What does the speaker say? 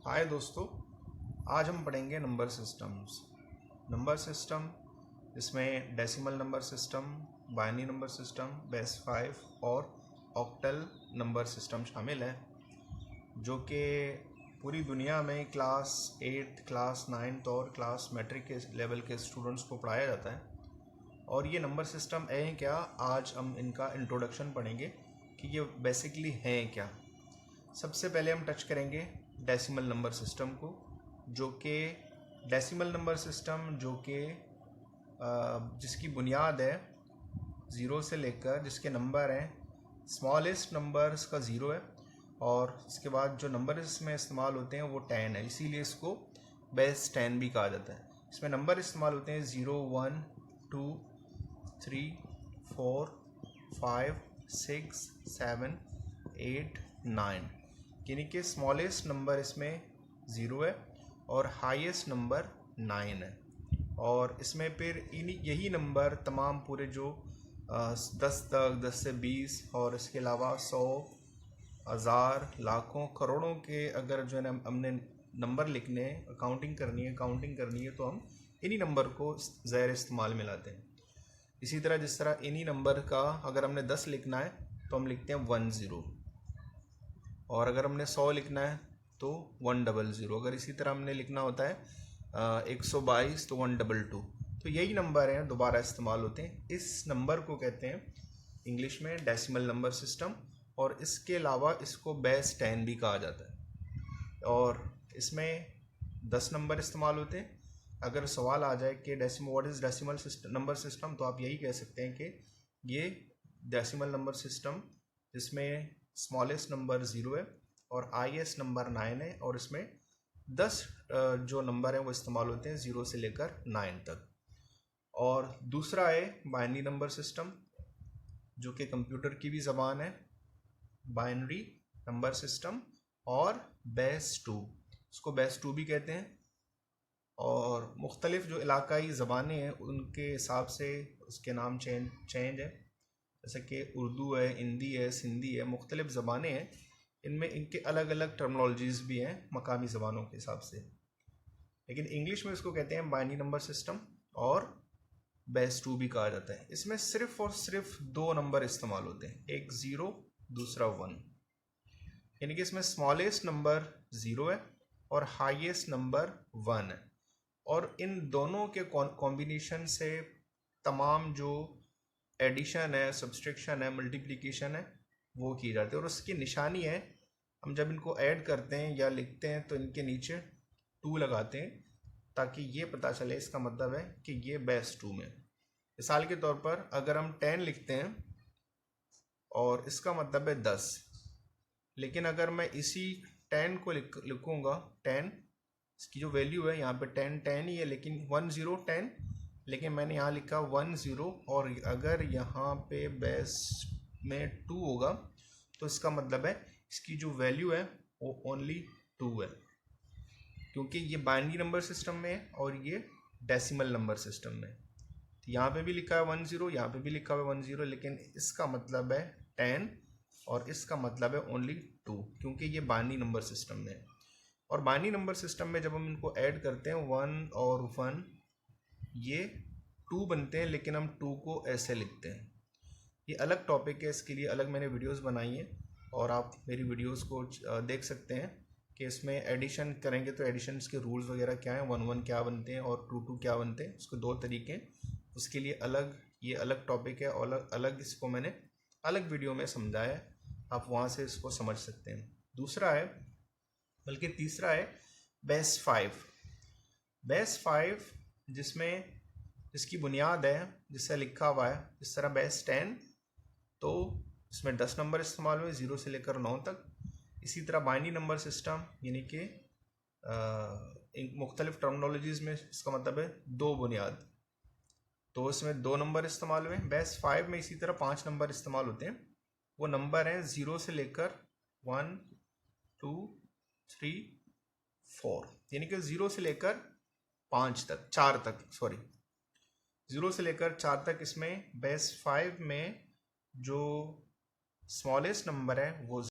हाय दोस्तों, आज हम पढ़ेंगे नंबर सिस्टम्स। नंबर सिस्टम इसमें decimal number system, binary number system, base 5 और ऑक्टल नंबर सिस्टम शामिल है, जो कि पूरी दुनिया में क्लास 8, क्लास 9 और क्लास मैट्रिक के लेवल के स्टूडेंट्स को पढ़ाया जाता है। और ये नंबर सिस्टम हैं क्या, आज हम इनका इंट्रोडक्शन पढ़ेंगे कि ये बेसिकली हैं क्या। सबसे पहले हम टच करेंगे डेसिमल नंबर सिस्टम को, जो कि डेसिमल नंबर सिस्टम जो कि जिसकी बुनियाद है ज़ीरो से लेकर, जिसके नंबर हैं स्मॉलेस्ट नंबर्स का ज़ीरो है और इसके बाद जो नंबर इसमें इस्तेमाल होते हैं वो 10 है, इसीलिए इसको बेस 10 भी कहा जाता है। इसमें नंबर इस्तेमाल होते हैं 0, 1, 2, 3, 4, 5, 6, 7, 8, 9, यानी कि स्मॉलेस्ट नंबर इसमें 0 है और हाईएस्ट नंबर 9 है। और इसमें फिर यही नंबर तमाम पूरे जो 10 तक, 10 से 20 और इसके अलावा 100, 1000, लाखों, करोड़ों के अगर जो है ना हमने नंबर लिखने, काउंटिंग करनी है तो हम इन्हीं नंबर को ज़ैर इस्तेमाल में लाते हैं। इसी तरह जिस तरह इन्हीं नंबर का अगर हमने 10 लिखना है तो हम लिखते हैं 10, और अगर हमने 100 लिखना है तो 100। अगर इसी तरह हमने लिखना होता है 122 तो 122। तो यही नंबर हैं, दोबारा इस्तेमाल होते हैं। इस नंबर को कहते हैं इंग्लिश में डेसिमल नंबर सिस्टम, और इसके अलावा इसको बेस 10 भी कहा जाता है। और इसमें 10 नंबर इस्तेमाल होते हैं। अगर सवाल आ जाए कि what is decimal number system, तो आप यही कह सकते हैं कि ये डेसिमल नंबर सिस्टम जिसमें स्मॉलेस्ट नंबर 0 है और हाईएस्ट नंबर 9 है, और इसमें 10 जो नंबर हैं वो इस्तेमाल होते हैं 0 से लेकर 9 तक। और दूसरा है बाइनरी नंबर सिस्टम, जो कि कंप्यूटर की भी ज़बान है, बाइनरी नंबर सिस्टम, और बेस 2, उसको बेस 2 भी कहते हैं। और मुख्तलिफ जो इलाकाई ज़बानें हैं उनके हिसाब से उसके नाम चेंज है, जैसे कि उर्दू है, हिंदी है, सिंधी है, मुख्तलिफ ज़बानें हैं, इनमें इनके अलग अलग टर्मिनोलॉजीज़ भी हैं मकामी ज़बानों के हिसाब से। लेकिन इंग्लिश में इसको कहते हैं बाइनरी नंबर सिस्टम और बेस 2 भी कहा जाता है। इसमें सिर्फ और सिर्फ 2 नंबर इस्तेमाल होते हैं, एक 0, दूसरा 1, यानी कि इसमें स्मॉलेस्ट नंबर 0 है और हाईएस्ट नंबर 1 है। और इन दोनों के कॉम्बिनेशन से तमाम जो एडिशन है, सब्सट्रैक्शन है, मल्टीप्लिकेशन है, वो की जाती है। और उसकी निशानी है, हम जब इनको ऐड करते हैं या लिखते हैं तो इनके नीचे 2 लगाते हैं, ताकि ये पता चले, इसका मतलब है कि ये बेस 2 में। मिसाल के तौर पर अगर हम 10 लिखते हैं और इसका मतलब है 10, लेकिन अगर मैं इसी 10 को लिखूँगा 10, इसकी जो वैल्यू है यहाँ पे 10 ही है, लेकिन 10 10, लेकिन मैंने यहाँ लिखा 10, और अगर यहाँ पे बेस में 2 होगा तो इसका मतलब है इसकी जो वैल्यू है वो ओनली 2 है, क्योंकि ये बाइनरी नंबर सिस्टम में है और ये डेसिमल नंबर सिस्टम में। तो यहाँ पे भी लिखा है 10, यहाँ पे भी लिखा हुआ है 10, लेकिन इसका मतलब है 10 और इसका मतलब है ओनली 2, क्योंकि ये बाइनरी नंबर सिस्टम में है। और बाइनरी नंबर सिस्टम में जब हम इनको ऐड करते हैं 1 और 1, ये 2 बनते हैं, लेकिन हम 2 को ऐसे लिखते हैं। ये अलग टॉपिक है, इसके लिए अलग मैंने वीडियोस बनाई हैं और आप मेरी वीडियोस को देख सकते हैं कि इसमें एडिशन करेंगे तो एडिशन्स के रूल्स वगैरह क्या हैं, 1 1 क्या बनते हैं और 2 2 क्या बनते हैं, उसके 2 तरीके हैं। उसके लिए अलग ये अलग टॉपिक है और अलग इसको मैंने अलग वीडियो में समझाया है, आप वहाँ से इसको समझ सकते हैं। दूसरा है, बल्कि तीसरा है बेस 5। बेस 5 जिसमें इसकी बुनियाद है, जिससे लिखा हुआ है इस तरह बेस 10, तो इसमें 10 नंबर इस्तेमाल हुए 0 से लेकर 9 तक। इसी तरह बाइनरी नंबर सिस्टम, यानी कि मुख्तलिफ टर्मिनोलॉजीज़ में इसका मतलब है 2 बुनियाद, तो इसमें 2 नंबर इस्तेमाल हुए। बेस 5 में इसी तरह 5 नंबर इस्तेमाल होते हैं, वो नंबर हैं 0 से लेकर 1 2 3 4, यानी कि 0 से लेकर 4 तक, 0 से लेकर 4 तक। इसमें बेस 5 में जो स्मॉलेस्ट नंबर है वो